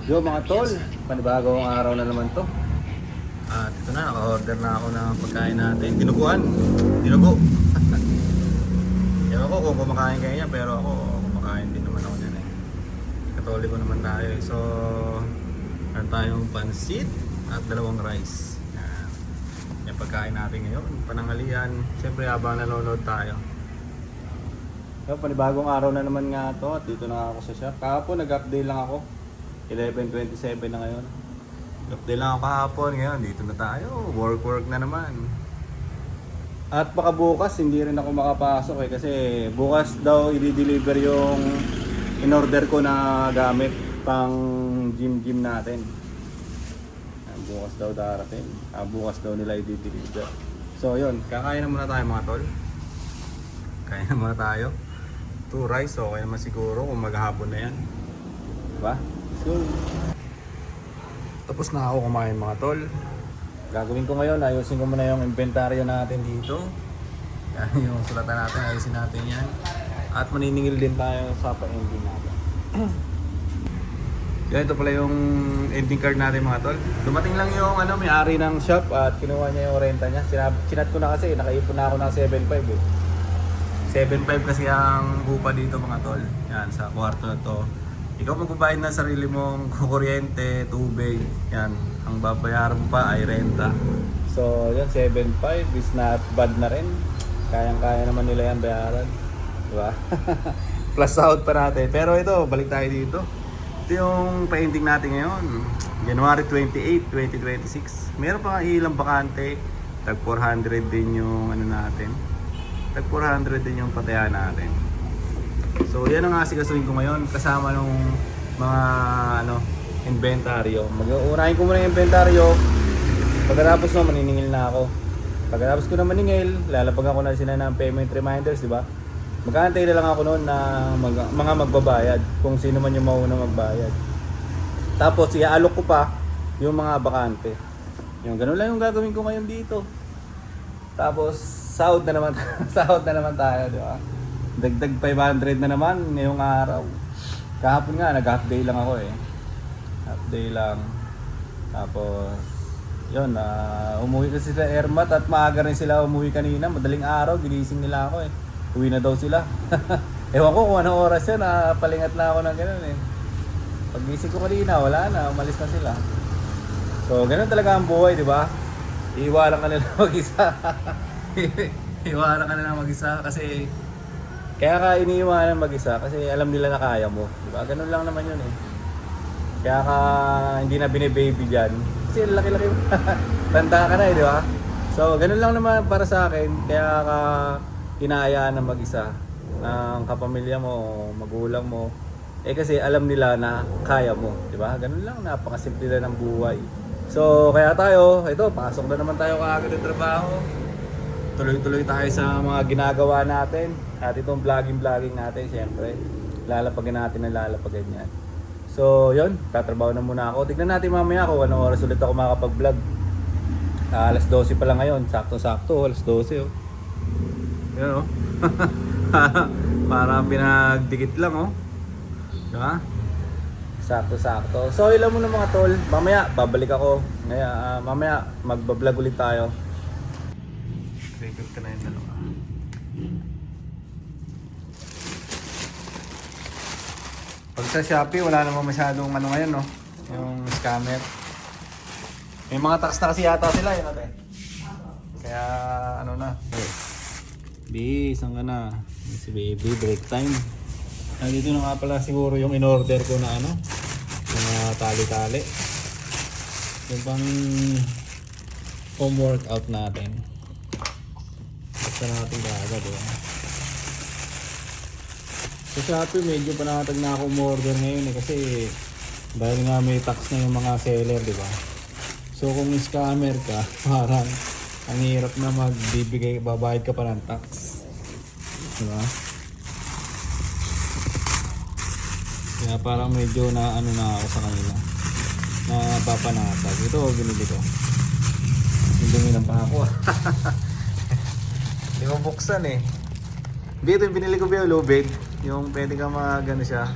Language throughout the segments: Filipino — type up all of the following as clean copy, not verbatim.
Yo mga tol, panibagong araw na naman to. At ito na, naka-order na ako ng pagkain natin. Dinuguan, dinugo. Ewan ko kung kumakain kayo yan, pero ako kumakain din naman ako yan eh. Katoliko naman tayo eh. So, meron tayong pansit at dalawang rice. Yan. Yung pagkain natin ngayon, panangalian. Siyempre habang nanonood tayo. So, panibagong araw na naman nga to at dito na ako sa shop. Kahapon nag-update lang ako. 11:27 na ngayon. Update lang ako kahapon, ngayon dito na tayo. Work na naman. At baka bukas hindi rin ako makapasok eh kasi bukas daw i-deliver yung in-order ko na gamit pang gym natin. Bukas daw darating. Bukas daw nila i-deliver. So yun, kakain na muna tayo mga tol. Kain na muna tayo. 2 rice, okay naman siguro kung maghapon na yan. Diba? So, tapos na ako kumain mga tol. Gagawin ko ngayon, ayusin ko muna yung inventaryo natin dito. Yan yung sulatan natin, ayusin natin yan. At maniningil din tayo sa pa-ending natin. Yan, ito pala yung ending card natin mga tol. Dumating lang yung may-ari ng shop at kinuha niya yung renta niya. Sinat ko na kasi, nakaipon na ako ng 7.5 eh. 7.5 kasi ang bupa dito mga tol. Yan, sa kwarto na to. Ikaw magbabayad na sarili mong kuryente, tubig. Yan, ang babayaran mo pa ay renta. So, yan, 7.5 is not bad na rin. Kayang-kaya naman nila yan bayaran. Diba? Plus out pa natin. Pero ito, balik tayo dito. Ito yung pa-ending natin ngayon. January 28, 2026. Meron pa ilang bakante. Tag 400 din yung natin. Tag 400 din yung patayan natin. So yan ang asikasuhin ko ngayon kasama nung mga inventaryo. Mag-uunahin ko muna yung inventaryo. Pagkatapos no, maniningil na ako. Pagkatapos ko na maningil, lalapag ako na sila ng payment reminders, di ba? Mag-aantay na lang ako noon na mga magbabayad, kung sino man yung mauna magbayad. Tapos iaalok ko pa yung mga bakante. Yung ganun lang yung gagawin ko ngayon dito. Tapos sahod na naman sahod na naman tayo, di ba? Dagdag 500 na naman ngayong araw. Kahapon nga, nag-half day lang ako eh. Half day lang. Tapos, yun, umuwi kasi sila Ermat at maaga rin sila umuwi kanina. Madaling araw, ginising nila ako eh. Uwi na daw sila. Ewan ko kung anong oras yun, palingat na ako ng ganun eh. Pag-gising ko kanina, wala na, umalis na sila. So, ganun talaga ang buhay, di ba? Iiwanan ka nila mag-isa. Iiwanan ka nila mag-isa kasi kaya ka iniiwanan mag-isa kasi alam nila na kaya mo. Diba? Ganun lang naman yun eh. Kaya ka hindi na bine-baby dyan. Kasi laki-laki mo. Tanda ka na eh, di ba? So, ganun lang naman para sa akin. Kaya ka inaayaan na mag-isa ng kapamilya mo, magulang mo. Eh kasi alam nila na kaya mo. Di ba? Ganun lang. Napakasimple na ng buhay. So, kaya tayo, ito, pasok na naman tayo kaagad ng trabaho. Tuloy-tuloy tayo sa mga ginagawa natin. At itong vlogging natin, syempre. Lalapagin natin ang lalapagin yan. So, yun. Tatrabaho na muna ako. Tignan natin mamaya kung anong oras ulit ako makapag-vlog. Alas 12 pa lang ngayon. Sakto-sakto. Alas 12 oh. Yun oh. Parang pinagdikit lang oh. Diba? Sakto-sakto. So, ilan muna mga tol. Mamaya, babalik ako. Ngayon, mamaya, magbablog ulit tayo. Record ka na yung dalawa. Pag sa Shopee, wala namang masyadong ngayon, no? Yung scammer. May mga tax na kasi yata sila, yun natin. Kaya, na. Bis, saan ka na? Si baby, break time. Nandito na nga pala siguro yung in-order ko na yung tali-tali. Yung pang home workout natin. Basta natin agad Sa Shopee medyo panatag na ako umorder ngayon kasi dahil nga may tax na yung mga seller, di ba? So kung scammer ka, parang ang hirap na babayad ka pa ng tax. Di ba? Kaya parang medyo na ako sa kanila. Na papanatag. Ito binili ko. Yung dumi ng pako. Hindi mo buksan eh. Dito yung binili ko ba yung lubid. Yung pwede ka siya.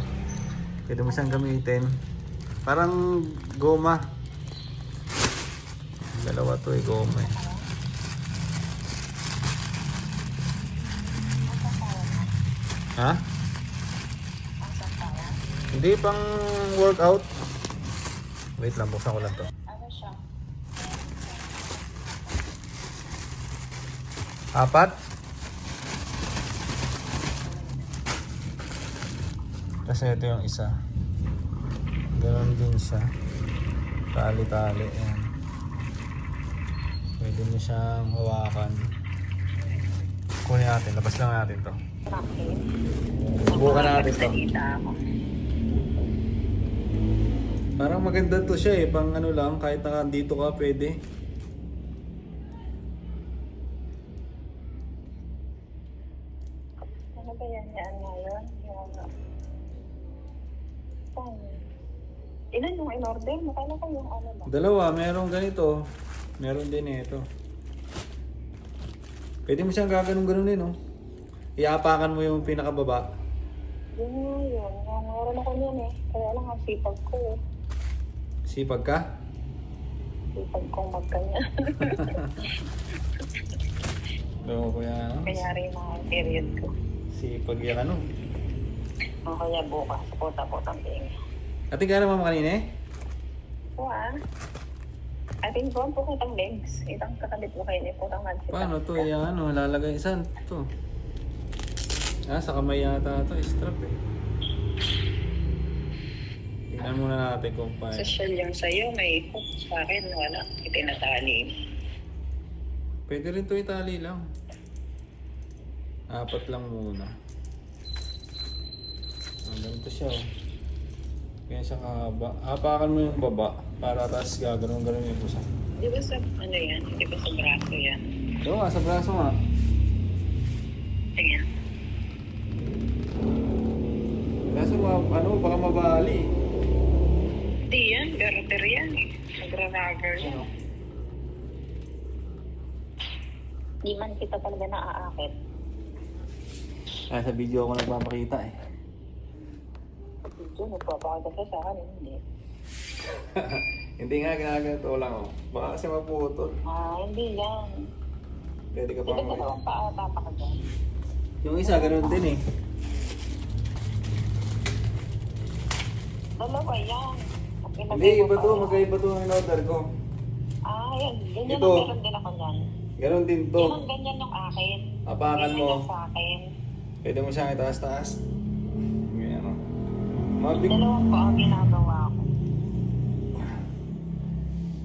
Pwede mo siyang gamitin. Parang goma. Dalawa to eh, goma eh. Ha? Hindi, pang workout. Wait lang, buksan ko lang to. Ano siya? Apat? Kasi ito yung isa. Ganon din siya. Tali-tali. Ayan. Pwede nyo siyang hawakan. Kunin natin. Labas lang natin to. Bakit? Subukan natin to. Salita ako. Parang maganda to siya eh. Pang ano lang. Kahit nakandito ka pwede. Ano ba yan? Yan nga yun? Saan? Ilan yung in-order mo? Kailan ko yung ano ba? Dalawa. Merong ganito. Meron din eh ito. Pwede mo siyang gaganon-ganon din oh. Iaapakan mo yung pinakababa. Yun nga yun. Meron ako niyan eh. Kaya lang ang sipag ko eh. Sipag ka? Sipag kong magkanya. Oo, kuya ano? Kaya rin mga period ko. Sipag yan ano? O kaya bukas, puta-putang tinga. Ating ka naman kanina eh? Oo ah. Ating po ang pukutang legs. Itang kakabit mo kayo ni putang hansi. Paano to? Yan ano, lalagay saan to? Ah, sa kamay yata to, strap eh. Tingnan muna natin kung paano. Social yung sa'yo, may hook. Sa akin, wala. Itinatali. Pwede rin to itali lang. Apat lang muna. Ah, ganito siya oh. Kaya siya kahaba. Hapakan mo yung baba para taas gagano'n-ganon yung pusa. Di ba sa, ano yan? Di ba sa braso yan? Oo nga, sa braso nga. Tingnan. Kaso ano, baka mabali. Hindi yan, garter yan eh. Nagra-rubber yan. Di man kita talaga naaakit. Kaya sa video ako nagpapakita eh. Ito, nagpapakita siya sa akin, hindi. Hindi nga, ginagato lang oh. Baka kasi maputol. Hindi yan. Pwede ka Di ba pang... dalawang paa tapa ka dyan? Yung isa, ganun din eh. Dalawa yan. Hindi, iba to. Magkaiba to ang in-order ko. Yan. Ganyan Ito. ang meron din ako niyan. Ganun din to. Ganun, ganyan yung akin. Apakan Ganyan mo. yung sa akin. Pwede mo siyang itaas-taas. Ganyan o. Mabig. Dalawang paa ang ginagawa ko.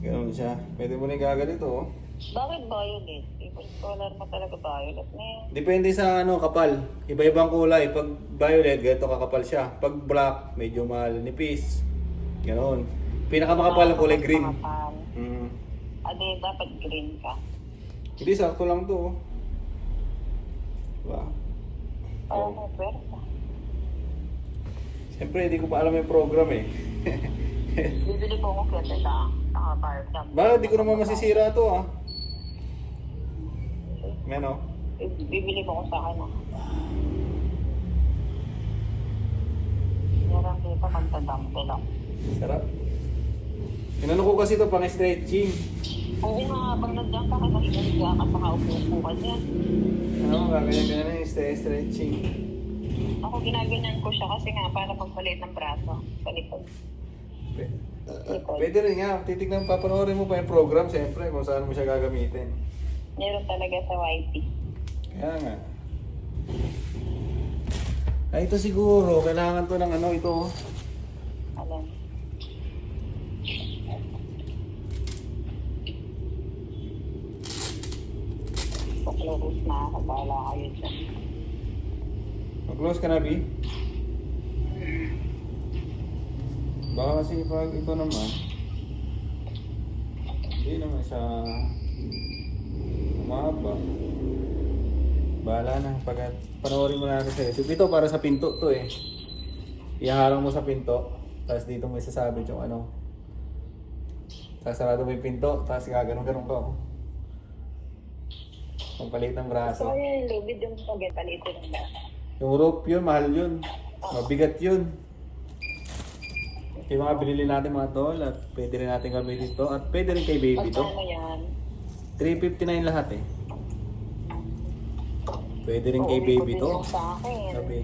Ganun siya. Pwede mo rin gaganito oh. Bakit violet? Favorite color mo talaga violet na yan. Depende sa ano, kapal. Iba-ibang kulay. Pag violet, ganito kakapal siya. Pag black, medyo nipis. Ganon. Pinakamakapal ang kulay green. Makapal. Mm. Ade, dapat green ka. Hindi, sakto lang to oh. Diba? Parang may pwersa. Siyempre, hindi ko pa alam yung program eh. Bibili ko kung kete ka. Naka-bar ka. Bakit di ko naman masisira to ah? Meno? Bibili mo ko sa akin ah. Meron dito magdadampe lang. Sarap. Inano ko kasi to pang stretching. Oo nga, pag nandiyan ka kasi higa ka sa kaupo ka dyan. Ano, gaganyan-ganyan yung stretching. Ako ginaganyan ko siya kasi nga para magpalit ng braso sa likod. Pwede rin nga, titignan, papanoorin mo pa yung program siyempre kung saan mo siya gagamitin. Meron talaga sa YT. Kaya nga. Ay, ito siguro, kailangan to ng ano, ito oh. Alam. Paklorus na ako, bahala kayo dyan. Mag-close ka na, B? Baka kasi pag ito naman, hindi naman siya umaba. Bahala na, pag panoorin mo natin sa YouTube. Ito para sa pinto to eh. Iharang mo sa pinto, tapos dito mo isasabit yung ano. Sasarado mo yung pinto, tapos gaganon-ganon ka. Ang palit ng braso. So, yung lubid yung pag-epalito ng braso. Yung rope yun, mahal yun. Mabigat yun. Kaya mga binili natin mga tol at pwede rin natin gamitin to at pwede rin kay baby to. Magkano yan? 359 lahat eh. Pwede rin Oo, kay hindi ko baby din to. yung sa akin. Sabi.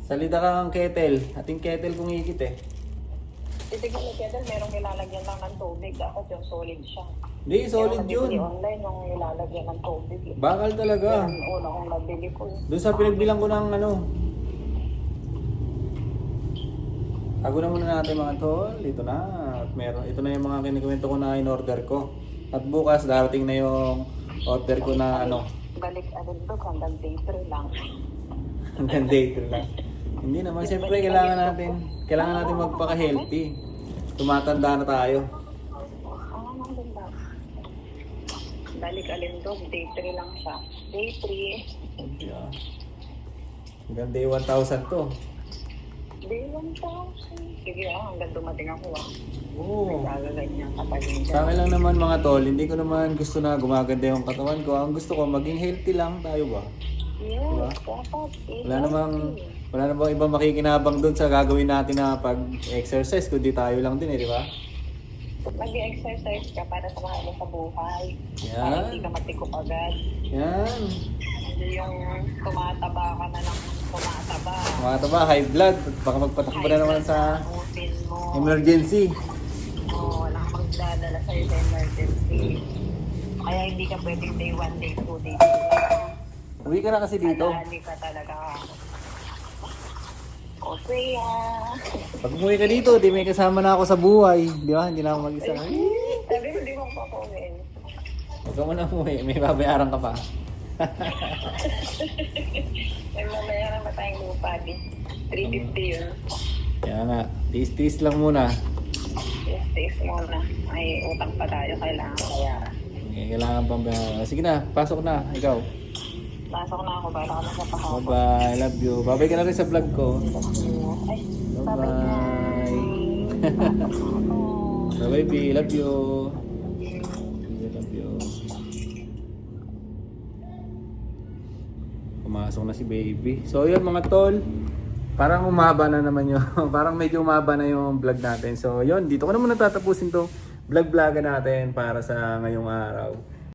Salida ka ng kettle. Ating kettle kung ikit eh. Titignan mo kaya merong nilalagyan lang ng tubig. Dapat yung solid siya. Hindi, solid Kaya nabibili yun. online yung nilalagyan ng tubig. Eh. Bakal talaga. Yan ang una kong nabili ko. Eh. Doon sa pinagbilang ko ng ano. Tago na muna natin mga tol. Ito na. At meron. Ito na yung mga kinikwento ko na in-order ko. At bukas darating na yung order ko na ano. Balik alin doon hanggang day 3 lang. Hanggang day 3 lang. Hindi naman. Siyempre kailangan natin magpaka-healthy. Tumatanda na tayo. Maganda. Balik alin doon, day 3 lang siya. Day 3. Yeah. Hanggang day 1,000 to. Day 1,000. Sige hanggang dumating ako Oo. Gagaganyan kapag hindi. Sa akin lang naman mga tol, hindi ko naman gusto na gumaganda yung katawan ko. Ang gusto ko, maging healthy lang tayo ba? Yes, Diba? dapat. Wala namang ibang makikinabang doon sa gagawin natin na pag-exercise, kundi tayo lang din eh, di ba? Mag-exercise ka para sa mahal mo sa buhay. Yan. Para hindi ka matikop agad. Yan. Hindi yung tumataba ka na lang tumataba. Mga ito ba, high blood. Baka magpatakbo na naman sa Usin mo. emergency. Wala kang magdadala sa'yo sa emergency. Kaya hindi ka pwedeng day 1, day 2, day 3. Uwi ka na kasi dito. Alali ka talaga. O siya. Pag umuwi ka dito, di may kasama na ako sa buhay. Di ba? Hindi na ako mag-isa. Sabi mo, di mo papawin. Huwag ka muna umuwi. May babayaran ka pa. May mamayaran pa tayong lupa, di. 350 yun. Kaya nga, tiis-tiis lang muna. Yes, muna. May utang pa tayo, kailangan bayaran. Okay, kailangan pang bayaran. Sige na, pasok na. Ikaw. Pasok na ako, bala ka na sa pahapon. Bye-bye. Love you. Babay ka na rin sa vlog ko. Ay, Bye-bye. Bye-bye, B. Love you. Love you. Pumasok na si baby. So, yun mga tol. Parang umaba na naman yung, parang medyo umaba na yung vlog natin. So, yun. Dito ko na muna tatapusin to vlog-vlogan natin para sa ngayong araw.